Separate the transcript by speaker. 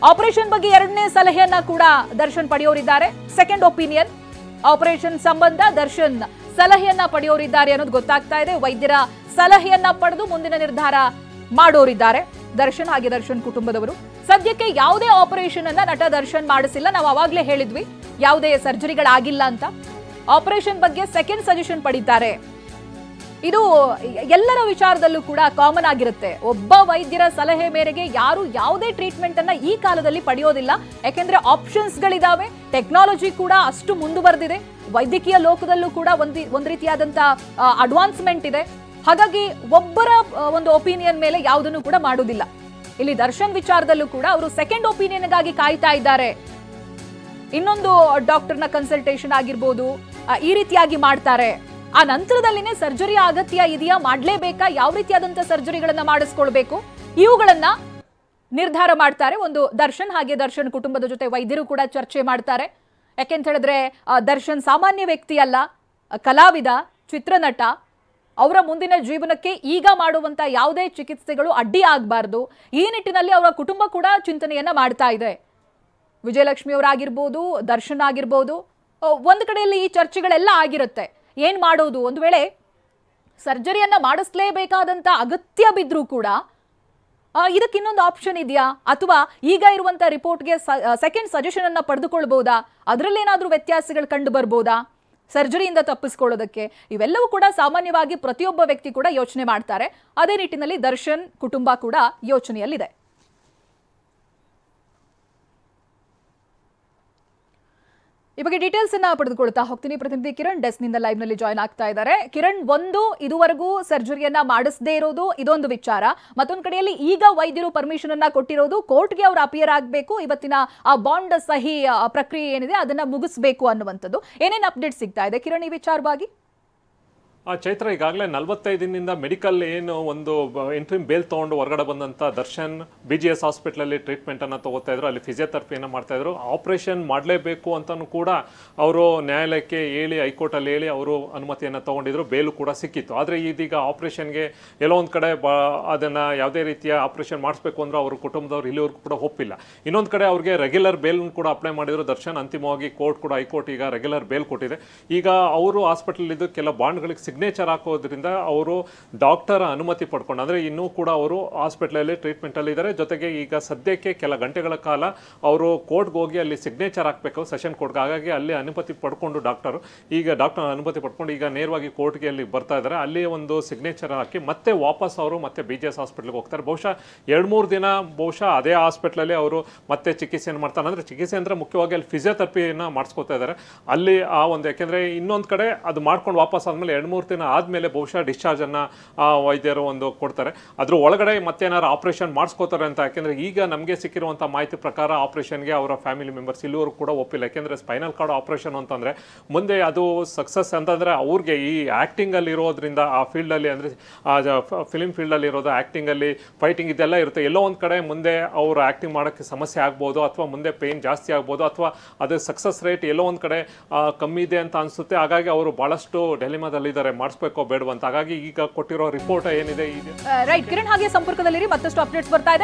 Speaker 1: Operation ಬಗ್ಗೆ ಎರಡನೇ ಸಲಹೆಯನ್ನ ಕೂಡ ದರ್ಶನ್ ಪಡೆಯೋರಿದ್ದಾರೆ. ಸೆಕೆಂಡ್ ಒಪಿನಿಯನ್ ಆಪರೇಷನ್ ಸಂಬಂಧ ದರ್ಶನ್ ಸಲಹೆಯನ್ನ ಪಡೆಯೋರಿದ್ದಾರೆ ಅನ್ನೋದು ಗೊತ್ತಾಗ್ತಾ ಇದೆ. ವೈದ್ಯರ ಸಲಹೆಯನ್ನ ಪಡೆದು ಮುಂದಿನ ನಿರ್ಧಾರ ಮಾಡೋರಿದ್ದಾರೆ ದರ್ಶನ್ ಹಾಗೆ ದರ್ಶನ್ ಕುಟುಂಬದವರು. ಸದ್ಯಕ್ಕೆ ಯಾವುದೇ ಆಪರೇಷನ್ ಅನ್ನ ನಟ ದರ್ಶನ್ ಮಾಡಿಸಿಲ್ಲ. ನಾವು ಅವಾಗ್ಲೇ ಹೇಳಿದ್ವಿ ಯಾವುದೇ ಸರ್ಜರಿಗಳಾಗಿಲ್ಲ ಅಂತ. ಆಪರೇಷನ್ ಬಗ್ಗೆ ಸೆಕೆಂಡ್ ಸಜೆಷನ್ ಪಡಿತಾರೆ. ಇದು ಎಲ್ಲರ ವಿಚಾರದಲ್ಲೂ ಕೂಡ ಕಾಮನ್ ಆಗಿರುತ್ತೆ. ಒಬ್ಬ ವೈದ್ಯರ ಸಲಹೆ ಮೇರೆಗೆ ಯಾರು ಯಾವುದೇ ಟ್ರೀಟ್ಮೆಂಟ್ ಅನ್ನ ಈ ಕಾಲದಲ್ಲಿ ಪಡೆಯೋದಿಲ್ಲ. ಯಾಕೆಂದ್ರೆ ಆಪ್ಷನ್ಸ್ ಗಳಿದಾವೆ, ಟೆಕ್ನಾಲಜಿ ಕೂಡ ಅಷ್ಟು ಮುಂದುವರೆದಿದೆ, ವೈದ್ಯಕೀಯ ಲೋಕದಲ್ಲೂ ಕೂಡ ಒಂದ್ ರೀತಿಯಾದಂತ ಅಡ್ವಾನ್ಸ್ಮೆಂಟ್ ಇದೆ. ಹಾಗಾಗಿ ಒಬ್ಬರ ಒಂದು ಒಪಿನಿಯನ್ ಮೇಲೆ ಯಾವುದನ್ನು ಕೂಡ ಮಾಡುವುದಿಲ್ಲ. ಇಲ್ಲಿ ದರ್ಶನ್ ವಿಚಾರದಲ್ಲೂ ಕೂಡ ಅವರು ಸೆಕೆಂಡ್ ಒಪಿನಿಯನ್ಗಾಗಿ ಕಾಯ್ತಾ ಇದ್ದಾರೆ. ಇನ್ನೊಂದು ಡಾಕ್ಟರ್ನ ಕನ್ಸಲ್ಟೇಷನ್ ಆಗಿರ್ಬೋದು, ಈ ರೀತಿಯಾಗಿ ಮಾಡ್ತಾರೆ. ಆ ನಂತರದಲ್ಲಿನೇ ಸರ್ಜರಿ ಅಗತ್ಯ ಇದೆಯಾ, ಮಾಡ್ಲೇಬೇಕಾ, ಯಾವ ರೀತಿಯಾದಂತ ಸರ್ಜರಿಗಳನ್ನ ಮಾಡಿಸ್ಕೊಳ್ಬೇಕು, ಇವುಗಳನ್ನ ನಿರ್ಧಾರ ಮಾಡ್ತಾರೆ. ಒಂದು ದರ್ಶನ್ ಹಾಗೆ ದರ್ಶನ್ ಕುಟುಂಬದ ಜೊತೆ ವೈದ್ಯರು ಕೂಡ ಚರ್ಚೆ ಮಾಡ್ತಾರೆ. ಯಾಕೆಂತ ಹೇಳಿದ್ರೆ ದರ್ಶನ್ ಸಾಮಾನ್ಯ ವ್ಯಕ್ತಿ ಅಲ್ಲ, ಕಲಾವಿದ, ಚಿತ್ರನಟ. ಅವರ ಮುಂದಿನ ಜೀವನಕ್ಕೆ ಈಗ ಮಾಡುವಂತ ಯಾವುದೇ ಚಿಕಿತ್ಸೆಗಳು ಅಡ್ಡಿ ಆಗಬಾರ್ದು. ಈ ನಿಟ್ಟಿನಲ್ಲಿ ಅವರ ಕುಟುಂಬ ಕೂಡ ಚಿಂತನೆಯನ್ನ ಮಾಡ್ತಾ ಇದೆ. ವಿಜಯಲಕ್ಷ್ಮಿ ಅವರಾಗಿರ್ಬೋದು, ದರ್ಶನ್ ಆಗಿರ್ಬೋದು, ಒಂದು ಕಡೆಯಲ್ಲಿ ಈ ಚರ್ಚೆಗಳೆಲ್ಲ ಆಗಿರುತ್ತೆ. ಏನ್ ಮಾಡೋದು, ಒಂದು ವೇಳೆ ಸರ್ಜರಿಯನ್ನ ಮಾಡಿಸ್ಲೇಬೇಕಾದಂತ ಅಗತ್ಯ ಬಿದ್ರೂ ಕೂಡ ಇದಕ್ಕೆ ಇನ್ನೊಂದು ಆಪ್ಷನ್ ಇದೆಯಾ, ಅಥವಾ ಈಗ ಇರುವಂತ ರಿಪೋರ್ಟ್ಗೆ ಸೆಕೆಂಡ್ ಸಜೆಷನ್ ಅನ್ನ ಪಡೆದುಕೊಳ್ಬಹುದಾ, ಅದರಲ್ಲಿ ಏನಾದ್ರೂ ವ್ಯತ್ಯಾಸಗಳು ಕಂಡು ಬರ್ಬೋದಾ ಸರ್ಜರಿಯಿಂದ ತಪ್ಪಿಸ್ಕೊಳ್ಳೋದಕ್ಕೆ? ಇವೆಲ್ಲವೂ ಕೂಡ ಸಾಮಾನ್ಯವಾಗಿ ಪ್ರತಿಯೊಬ್ಬ ವ್ಯಕ್ತಿ ಕೂಡ ಯೋಚನೆ ಮಾಡ್ತಾರೆ. ಅದೇ ನಿಟ್ಟಿನಲ್ಲಿ ದರ್ಶನ್ ಕುಟುಂಬ ಕೂಡ ಯೋಚನೆಯಲ್ಲಿದೆ. ಈ ಬಗ್ಗೆ ಡೀಟೇಲ್ಸ್ ಅನ್ನ ಪಡೆದುಕೊಳ್ತಾ ಹೋಗ್ತೀನಿ. ಪ್ರತಿನಿಧಿ ಕಿರಣ್ ಡೆಸ್ಕ್ ನಿಂದ ಲೈವ್ ನಲ್ಲಿ ಜಾಯ್ನ್ ಆಗ್ತಾ ಇದ್ದಾರೆ. ಕಿರಣ್, ಇದುವರೆಗೂ ಸರ್ಜರಿಯನ್ನ ಮಾಡಿಸದೇ ಇರೋದು ಇದೊಂದು ವಿಚಾರ. ಮತ್ತೊಂದು ಕಡೆಯಲ್ಲಿ ಈಗ ವೈದ್ಯರು ಪರ್ಮಿಷನ್ ಅನ್ನ ಕೊಟ್ಟಿರೋದು, ಕೋರ್ಟ್ಗೆ ಅವರು ಅಪಿಯರ್ ಆಗಬೇಕು, ಇವತ್ತಿನ ಆ ಬಾಂಡ್ ಸಹಿ ಪ್ರಕ್ರಿಯೆ ಏನಿದೆ ಅದನ್ನ ಮುಗಿಸಬೇಕು ಅನ್ನುವಂಥದ್ದು. ಏನೇನು ಅಪ್ಡೇಟ್ ಸಿಗ್ತಾ ಇದೆ ಕಿರಣ್ ಈ ವಿಚಾರವಾಗಿ?
Speaker 2: ಚೈತ್ರ, ಈಗಾಗಲೇ 45 ದಿನದಿಂದ ಮೆಡಿಕಲ್ ಏನು ಒಂದು ಇಂಟ್ರಿಮ್ ಬೇಲ್ ತೊಗೊಂಡು ಹೊರಗಡೆ ಬಂದಂಥ ದರ್ಶನ್ BGS ಹಾಸ್ಪಿಟ್ಲಲ್ಲಿ ಟ್ರೀಟ್ಮೆಂಟನ್ನು ತೊಗೋತಾ ಇದ್ರು, ಅಲ್ಲಿ ಫಿಸಿಯೋಥೆರಪಿಯನ್ನು ಮಾಡ್ತಾಯಿದ್ರು. ಆಪ್ರೇಷನ್ ಮಾಡಲೇಬೇಕು ಅಂತಲೂ ಕೂಡ ಅವರು ನ್ಯಾಯಾಲಯಕ್ಕೆ ಹೇಳಿ, ಹೈಕೋರ್ಟಲ್ಲಿ ಹೇಳಿ ಅವರು ಅನುಮತಿಯನ್ನು ತೊಗೊಂಡಿದ್ರು, ಬೇಲು ಕೂಡ ಸಿಕ್ಕಿತ್ತು. ಆದರೆ ಇದೀಗ ಆಪ್ರೇಷನ್ಗೆ ಎಲ್ಲೋ ಒಂದು ಕಡೆ ಅದನ್ನು ಯಾವುದೇ ರೀತಿಯ ಆಪ್ರೇಷನ್ ಮಾಡಿಸ್ಬೇಕು ಅಂದ್ರೆ ಅವ್ರ ಕುಟುಂಬದವ್ರು ಇಲ್ಲಿವರೆಗೂ ಕೂಡ ಒಪ್ಪಿಲ್ಲ. ಇನ್ನೊಂದು ಕಡೆ ಅವ್ರಿಗೆ ರೆಗ್ಯುಲರ್ ಬೇಲನ್ನು ಕೂಡ ಅಪ್ಲೈ ಮಾಡಿದ್ರು ದರ್ಶನ್. ಅಂತಿಮವಾಗಿ ಕೋರ್ಟ್ ಕೂಡ, ಹೈಕೋರ್ಟ್ ಈಗ ರೆಗ್ಯುಲರ್ ಬೇಲ್ ಕೊಟ್ಟಿದೆ. ಈಗ ಅವರು ಹಾಸ್ಪಿಟಲ್ ಕೆಲ ಬಾಂಡ್ಗಳಿಗೆ ಸಿಗ್ನೇಚರ್ ಹಾಕೋದ್ರಿಂದ ಅವರು ಡಾಕ್ಟರ್ ಅನುಮತಿ ಪಡ್ಕೊಂಡು, ಅಂದರೆ ಇನ್ನೂ ಕೂಡ ಅವರು ಹಾಸ್ಪಿಟಲಲ್ಲಿ ಟ್ರೀಟ್ಮೆಂಟಲ್ಲಿ ಇದ್ದಾರೆ. ಜೊತೆಗೆ ಈಗ ಸದ್ಯಕ್ಕೆ ಕೆಲ ಗಂಟೆಗಳ ಕಾಲ ಅವರು ಕೋರ್ಟ್ಗೆ ಹೋಗಿ ಅಲ್ಲಿ ಸಿಗ್ನೇಚರ್ ಹಾಕಬೇಕು, ಸೆಷನ್ ಕೋರ್ಟ್ಗೆ. ಹಾಗಾಗಿ ಅಲ್ಲಿ ಅನುಮತಿ ಪಡ್ಕೊಂಡು ಡಾಕ್ಟರ್ ಅನುಮತಿ ಪಡ್ಕೊಂಡು ಈಗ ನೇರವಾಗಿ ಕೋರ್ಟ್ಗೆ ಅಲ್ಲಿ ಬರ್ತಾ ಇದ್ದಾರೆ. ಅಲ್ಲಿ ಒಂದು ಸಿಗ್ನೇಚರ್ ಹಾಕಿ ಮತ್ತೆ ವಾಪಸ್ ಅವರು ಮತ್ತೆ BGS ಹಾಸ್ಪಿಟ್ಲಿಗೆ ಹೋಗ್ತಾರೆ. ಬಹುಶಃ 2-3 ದಿನ ಅದೇ ಹಾಸ್ಪಿಟ್ಲಲ್ಲಿ ಅವರು ಮತ್ತೆ ಚಿಕಿತ್ಸೆಯನ್ನು ಮಾಡ್ತಾರೆ. ಅಂದರೆ ಚಿಕಿತ್ಸೆ ಅಂದರೆ ಮುಖ್ಯವಾಗಿ ಅಲ್ಲಿ ಫಿಸಿಯೋಥೆರಪಿಯನ್ನು ಮಾಡಿಸ್ಕೊತಾ ಇದ್ದಾರೆ ಅಲ್ಲಿ. ಯಾಕೆಂದರೆ ಇನ್ನೊಂದು ಕಡೆ ಅದು ಮಾಡ್ಕೊಂಡು ವಾಪಸ್ ಆದಮೇಲೆ 2-3 ದಿನ ಆದಮೇಲೆ ಬಹುಶಃ ಡಿಸ್ಚಾರ್ಜನ್ನು ವೈದ್ಯರು ಕೊಡ್ತಾರೆ. ಅದ್ರ ಒಳಗಡೆ ಮತ್ತೇನಾದ್ರು ಆಪರೇಷನ್ ಮಾಡಿಸ್ಕೋತಾರೆ ಅಂತ. ಯಾಕೆಂದರೆ ಈಗ ನಮಗೆ ಸಿಕ್ಕಿರುವಂಥ ಮಾಹಿತಿ ಪ್ರಕಾರ ಆಪರೇಷನ್ಗೆ ಅವರ ಫ್ಯಾಮಿಲಿ ಮೆಂಬರ್ಸ್ ಇಲ್ಲಿವರೆಗೂ ಕೂಡ ಒಪ್ಪಿಲ್ಲ. ಯಾಕೆಂದರೆ ಸ್ಪೈನಲ್ ಕಾರ್ಡ್ ಆಪರೇಷನ್ ಅಂತಂದರೆ ಮುಂದೆ ಅದು ಸಕ್ಸಸ್ ಅಂತಂದರೆ ಅವ್ರಿಗೆ ಈ ಆ್ಯಕ್ಟಿಂಗಲ್ಲಿ ಇರೋದ್ರಿಂದ, ಆ ಫೀಲ್ಡಲ್ಲಿ ಅಂದರೆ ಫಿಲ್ಮ್ ಫೀಲ್ಡಲ್ಲಿ ಇರೋದು, ಆ್ಯಕ್ಟಿಂಗಲ್ಲಿ ಫೈಟಿಂಗ್ ಇದೆಲ್ಲ ಇರುತ್ತೆ. ಎಲ್ಲೋ ಒಂದು ಕಡೆ ಮುಂದೆ ಅವರು ಆ್ಯಕ್ಟಿಂಗ್ ಮಾಡೋಕ್ಕೆ ಸಮಸ್ಯೆ ಆಗ್ಬೋದು, ಅಥವಾ ಮುಂದೆ ಪೇಯ್ನ್ ಜಾಸ್ತಿ ಆಗ್ಬೋದು, ಅಥವಾ ಅದು ಸಕ್ಸಸ್ ರೇಟ್ ಎಲ್ಲೋ ಒಂದು ಕಡೆ ಕಮ್ಮಿ ಇದೆ ಅಂತ ಅನಿಸುತ್ತೆ. ಹಾಗಾಗಿ ಅವರು ಭಾಳಷ್ಟು ಡೆಲಿಮಾದಲ್ಲಿದ್ದಾರೆ, ಮಾಡಿಸ್ಬೇಕೋ ಬೇಡವಂತ. ಹಾಗಾಗಿ ಈಗ ಕೊಟ್ಟಿರೋ ರಿಪೋರ್ಟ್ ಏನಿದೆ
Speaker 1: ರೈಟ್ ಕಿರಣ್, ಹಾಗೆ ಸಂಪರ್ಕದಲ್ಲಿ ಮತ್ತಷ್ಟು ಅಪ್ಡೇಟ್ಸ್ ಬರ್ತಾ ಇದೆ.